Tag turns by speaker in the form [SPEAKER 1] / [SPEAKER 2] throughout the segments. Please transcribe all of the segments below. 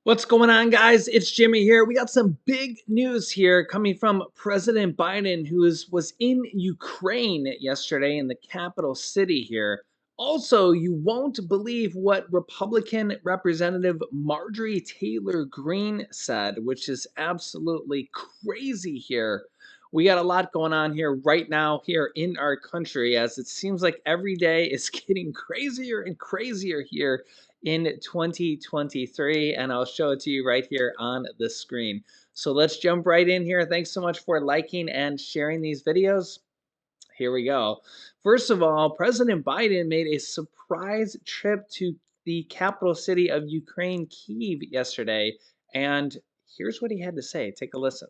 [SPEAKER 1] What's going on, guys? It's Jimmy here. We got some big news here coming from President Biden, who was in Ukraine yesterday in the capital city here. Also, you won't believe what Republican Representative Marjorie Taylor Greene said, which is absolutely crazy here. We got a lot going on here right now here in our country, as it seems like every day is getting crazier and crazier here in 2023, and I'll show it to you right here on the screen. So let's jump right in here. Thanks so much for liking and sharing these videos. Here we go. First of all, President Biden made a surprise trip to the capital city of Ukraine, Kyiv, yesterday, and here's what he had to say. Take a listen.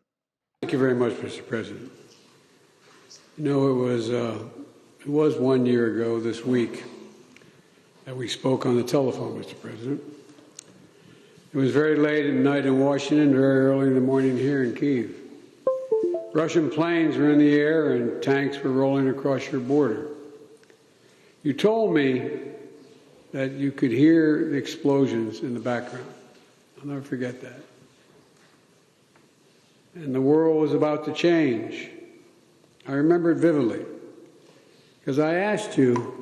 [SPEAKER 2] Thank you very much, Mr. President. You know, it was 1 year ago this week that we spoke on the telephone, Mr. President. It was very late at night in Washington, very early in the morning here in Kyiv. Russian planes were in the air and tanks were rolling across your border. You told me that you could hear the explosions in the background. I'll never forget that. And the world was about to change. I remember it vividly because I asked you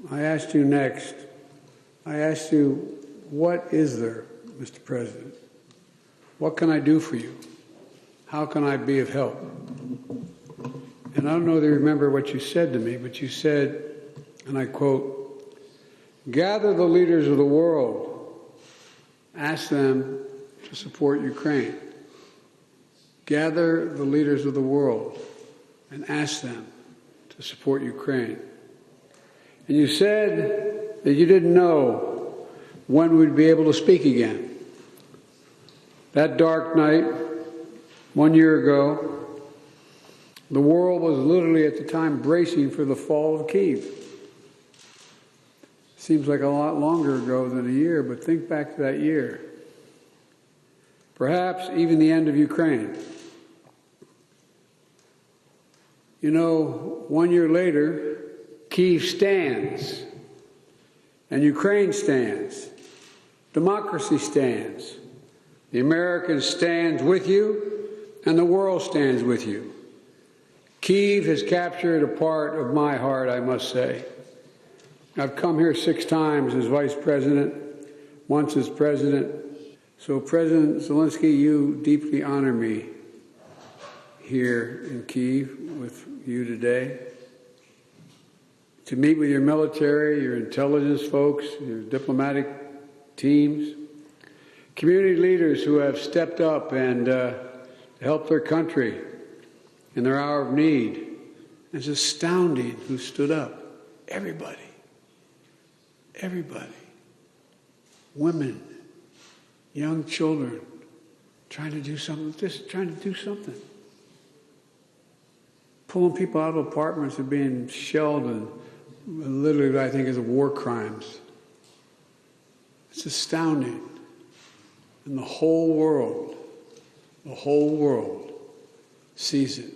[SPEAKER 2] next, what is there, Mr. President? What can I do for you? How can I be of help? And I don't know if you remember what you said to me, but you said, and I quote, "Gather the leaders of the world, ask them to support Ukraine. Gather the leaders of the world and ask them to support Ukraine." And you said that you didn't know when we'd be able to speak again. That dark night, 1 year ago, the world was literally at the time bracing for the fall of Kyiv. Seems like a lot longer ago than a year, but think back to that year. Perhaps even the end of Ukraine. You know, 1 year later, Kyiv stands, and Ukraine stands. Democracy stands. The Americans stand with you, and the world stands with you. Kyiv has captured a part of my heart, I must say. I've come here 6 times as vice president, once as president. So, President Zelensky, you deeply honor me here in Kyiv with you today. To meet with your military, your intelligence folks, your diplomatic teams, community leaders who have stepped up and helped their country in their hour of need. It's astounding who stood up. Everybody. Everybody. Women, young children, trying to do something, just trying to do something. Pulling people out of apartments and being shelled and literally, I think, is war crimes. It's astounding. And the whole world sees it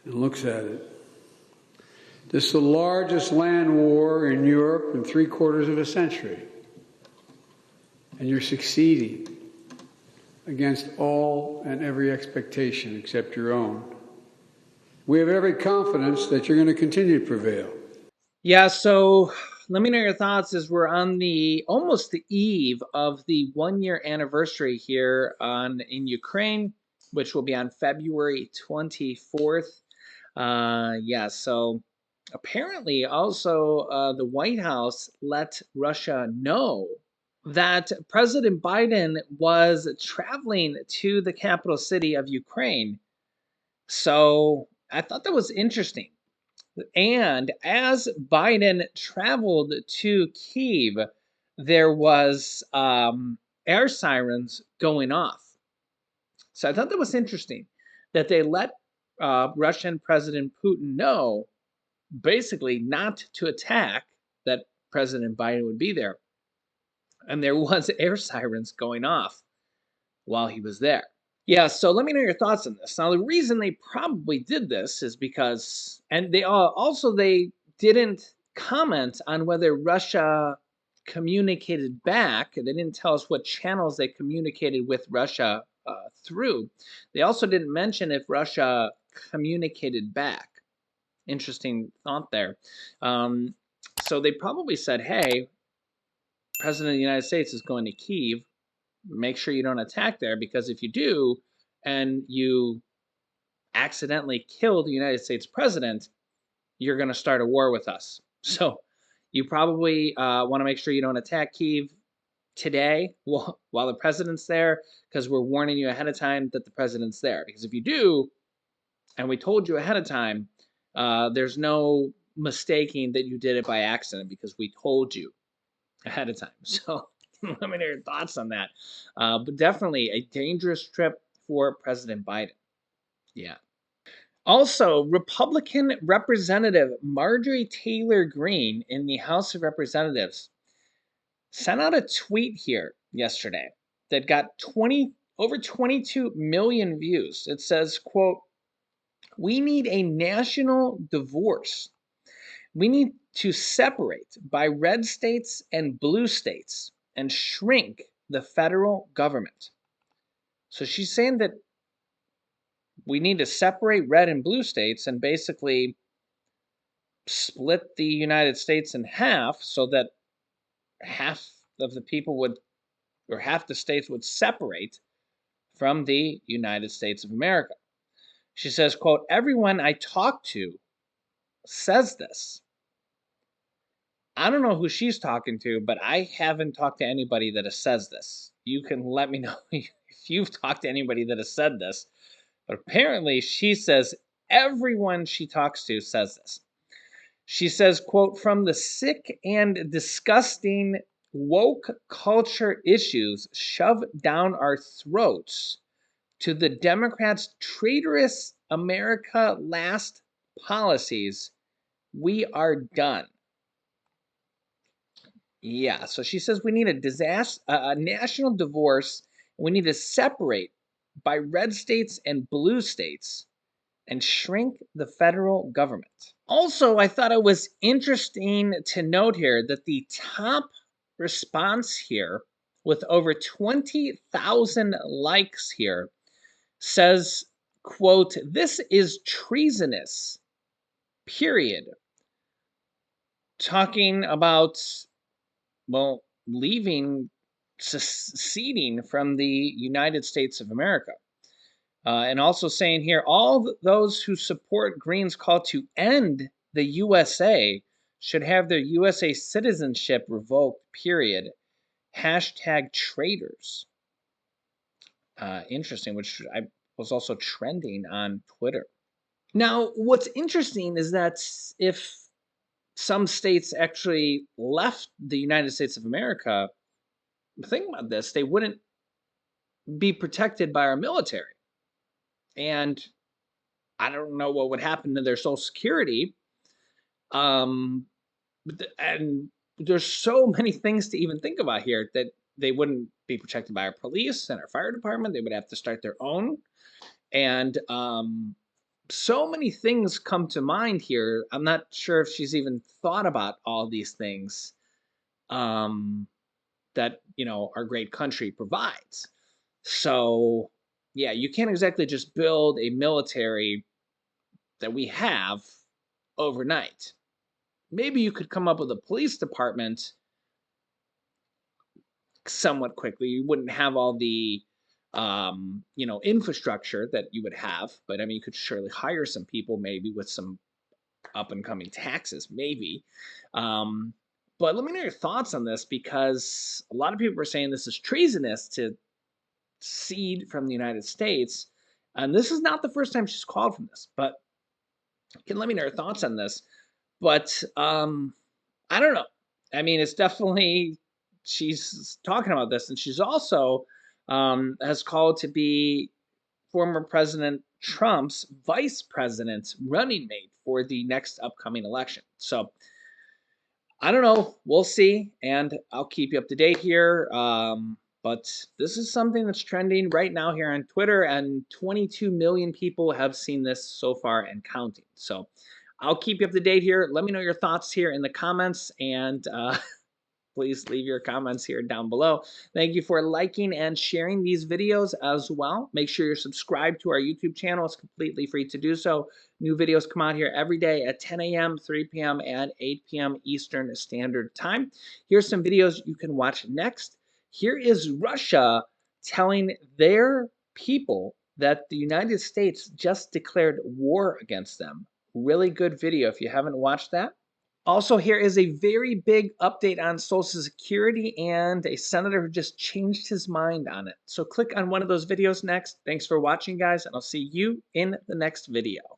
[SPEAKER 2] and looks at it. This is the largest land war in Europe in 3/4 of a century. And you're succeeding against all and every expectation except your own. We have every confidence that you're going to continue to prevail.
[SPEAKER 1] Yeah, so let me know your thoughts as we're on almost the eve of the 1 year anniversary here in Ukraine, which will be on February 24th. So apparently also the White House let Russia know that President Biden was traveling to the capital city of Ukraine. So I thought that was interesting. And as Biden traveled to Kyiv, there was air sirens going off. So I thought that was interesting that they let Russian President Putin know, basically not to attack, that President Biden would be there. And there was air sirens going off while he was there. Yeah, so let me know your thoughts on this. Now, the reason they probably did this is because, and they didn't comment on whether Russia communicated back. They didn't tell us what channels they communicated with Russia through. They also didn't mention if Russia communicated back. Interesting thought there. So they probably said, hey, President of the United States is going to Kyiv. Make sure you don't attack there, because if you do and you accidentally kill the United States president, you're going to start a war with us. So you probably want to make sure you don't attack Kyiv today while the president's there, because we're warning you ahead of time that the president's there. Because if you do, and we told you ahead of time, there's no mistaking that you did it by accident, because we told you ahead of time. So let me know your thoughts on that. But definitely a dangerous trip for President Biden. Yeah. Also, Republican Representative Marjorie Taylor Greene in the House of Representatives sent out a tweet here yesterday that got over 22 million views. It says, quote, "We need a national divorce. We need to separate by red states and blue states and shrink the federal government." So she's saying that we need to separate red and blue states and basically split the United States in half, so that half of the people would, or half the states would separate from the United States of America. She says, quote, "Everyone I talk to says this." I don't know who she's talking to, but I haven't talked to anybody that says this. You can let me know if you've talked to anybody that has said this. But apparently she says everyone she talks to says this. She says, quote, "From the sick and disgusting woke culture issues shoved down our throats to the Democrats' traitorous America last policies, we are done." Yeah, so she says we need a national divorce. We need to separate by red states and blue states and shrink the federal government. Also, I thought it was interesting to note here that the top response here, with over 20,000 likes here, says, quote, "This is treasonous," period. Talking about, well, leaving, seceding from the United States of America. And also saying here, all those who support Greene's call to end the USA should have their USA citizenship revoked, period. Hashtag traitors. Interesting, which I was also trending on Twitter. Now, what's interesting is that if some states actually left the United States of America, think about this, they wouldn't be protected by our military. And I don't know what would happen to their Social Security. And there's so many things to even think about here, that they wouldn't be protected by our police and our fire department. They would have to start their own. And so many things come to mind here. I'm not sure if she's even thought about all these things that, our great country provides. So, yeah, you can't exactly just build a military that we have overnight. Maybe you could come up with a police department somewhat quickly. You wouldn't have all the infrastructure that you would have, but I mean, you could surely hire some people, maybe with some up and coming taxes, maybe. But let me know your thoughts on this, because a lot of people are saying this is treasonous to secede from the United States. And this is not the first time she's called from this, but you can let me know your thoughts on this. But I don't know. I mean, it's definitely, she's talking about this, and she's also has called to be former President Trump's vice president running mate for the next upcoming election. So I don't know. We'll see, and I'll keep you up to date here. But this is something that's trending right now here on Twitter, and 22 million people have seen this so far and counting. So I'll keep you up to date here. Let me know your thoughts here in the comments, and please leave your comments here down below. Thank you for liking and sharing these videos as well. Make sure you're subscribed to our YouTube channel. It's completely free to do so. New videos come out here every day at 10 a.m., 3 p.m., and 8 p.m. Eastern Standard Time. Here's some videos you can watch next. Here is Russia telling their people that the United States just declared war against them. Really good video if you haven't watched that. Also, here is a very big update on Social Security and a senator who just changed his mind on it. So click on one of those videos next. Thanks for watching, guys, and I'll see you in the next video.